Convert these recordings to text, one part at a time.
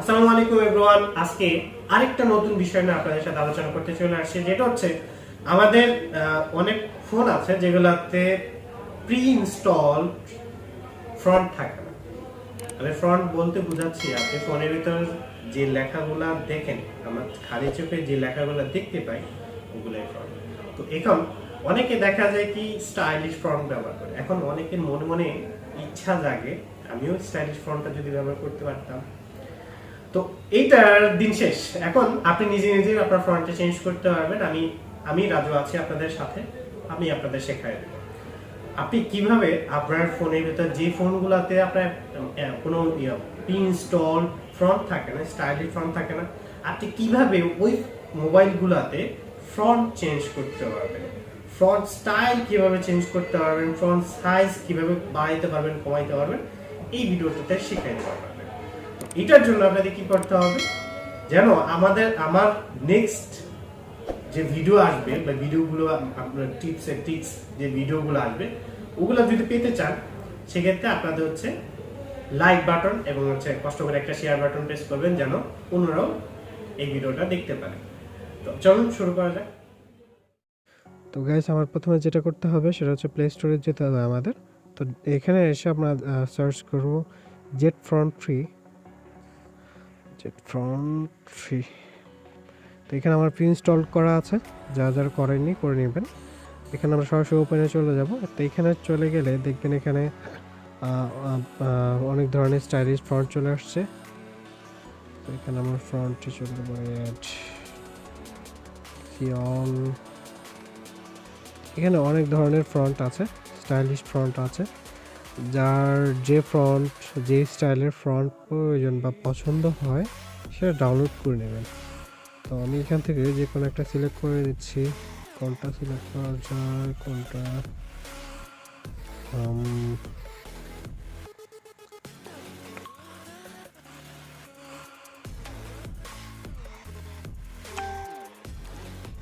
আসসালামু আলাইকুম এভরিওয়ান। আজকে আরেকটা নতুন বিষয় নিয়ে আপনাদের সাথে আলোচনা করতে চলে আসছে, যেটা হচ্ছে আমাদের অনেক ফোন আছে যেগুলোতে প্রি ইনস্টল ফ্রন্ট থাকে না। মানে ফ্রন্ট বলতে বোঝাচ্ছি আপনি ফোনের ভিতর যে লেখাগুলা দেখেন, আমরা খালি চোখে যে লেখাগুলা দেখতে পাই ওগুলাই ফ্রন্ট। তো এখন অনেকে দেখা যায় কি স্টাইলিশ ফ্রন্ট ব্যবহার করে। এখন অনেকের মনে মনে ইচ্ছা জাগে আমিও স্টাইলিশ ফ্রন্টটা যদি ব্যবহার করতে পারতাম। তো এইটার দিন শেষ। এখন আপনি নিজে নিজে আপনার ফন্টটা চেঞ্জ করতে পারবেন। আমি রাজু আছি আপনাদের সাথে, আমি আপনাদের শেখাই দেব আপনি কিভাবে আপনার ফোনের ভিতর যে ফোনগুলোতে আপনার কোনো প্রি ইনস্টল ফ্রন্ট থাকে না, স্টাইলিশ ফ্রন্ট থাকে না, আপনি কিভাবে ওই মোবাইলগুলোতে ফ্রন্ট চেঞ্জ করতে পারবেন, ফ্রন্ট স্টাইল কিভাবে চেঞ্জ করতে পারবেন, ফ্রন্ট সাইজ কিভাবে বাড়াইতে পারবেন, কমাইতে পারবেন, এই ভিডিওটাতে শিখাই দেওয়া হবে। এটার জন্য আপনাদের কি করতে হবে, যেন আমার নেক্সট যে ভিডিও আসবে বা ভিডিওগুলো আপনার টিপস যে ভিডিওগুলো আসবে ওগুলো যদি পেতে চান, সেক্ষেত্রে আপনাদের হচ্ছে লাইক বাটন এবং হচ্ছে কষ্ট করে একটা শেয়ার বাটন প্রেস করবেন, যেন অন্যরাও এই ভিডিওটা দেখতে পারে। তো চলুন শুরু করা যাক। তো গাইস, আমার প্রথমে যেটা করতে হবে সেটা হচ্ছে প্লে স্টোরে যেতে হবে আমাদের। তো এখানে এসে আমরা সার্চ করব জেট ফ্রন্ট ফ্রি। তো এখানে আমার প্রি ইনস্টল করা আছে, যারা করেননি করে নেবেন। এখানে আমরা সরাসরি ওপেনে চলে যাব। তো এখানে চলে গেলে দেখবেন এখানে অনেক ধরনের স্টাইলিশ ফ্রন্ট চলে আসছে। তো এখানে আমার ফ্রন্টে চলে যাবো, এখানে অনেক ধরনের ফ্রন্ট আছে, স্টাইলিশ ফ্রন্ট আছে। যার যে স্টাইলের ফ্রন্ট প্রয়োজন বা পছন্দ হয় সেটা ডাউনলোড করে নেবেন। তো আমি এখান থেকে যে কোনো একটা সিলেক্ট করে দিচ্ছি। কোনটা সিলেক্ট করা যায়, কোনটা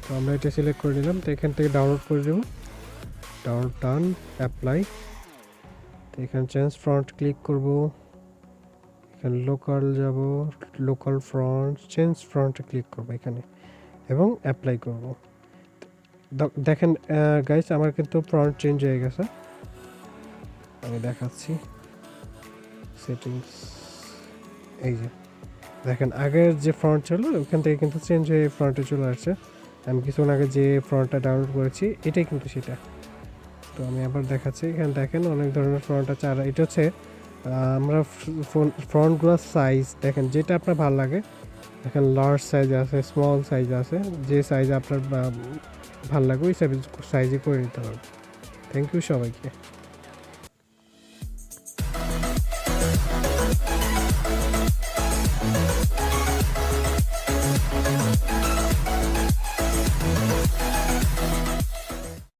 তো আমরা এটা সিলেক্ট করে নিলাম। তো এখান থেকে ডাউনলোড করে দেবো, ডাউনলোড ডান, অ্যাপ্লাই। তো এখানে চেঞ্জ ফ্রন্ট ক্লিক করব, এখানে লোকাল যাব, লোকাল ফ্রন্ট চেঞ্জ ফ্রন্টে ক্লিক করব এখানে এবং অ্যাপ্লাই করব। দেখেন গাইস, আমার কিন্তু ফ্রন্ট চেঞ্জ হয়ে গেছে। আমি দেখাচ্ছি সেটিংস, এই যে দেখেন আগের যে ফ্রন্ট ছিল ওখান থেকে কিন্তু চেঞ্জ হয়ে ফ্রন্টে চলে আসছে। আমি কিছুক্ষণ আগে যে ফ্রন্টটা ডাউনলোড করেছি এটাই কিন্তু সেটা। তো আমি আবার দেখাচ্ছি, এখানে দেখেন অনেক ধরনের ফ্রন্ট আছে। আর এটা হচ্ছে আমরা ফ্রন্টগুলোর সাইজ দেখেন, যেটা আপনার ভালো লাগে। দেখেন লার্জ সাইজ আছে, স্মল সাইজ আছে, যে সাইজ আপনার ভালো লাগে ওই সাইজে করে নিতে হবে। থ্যাংক ইউ সবাইকে।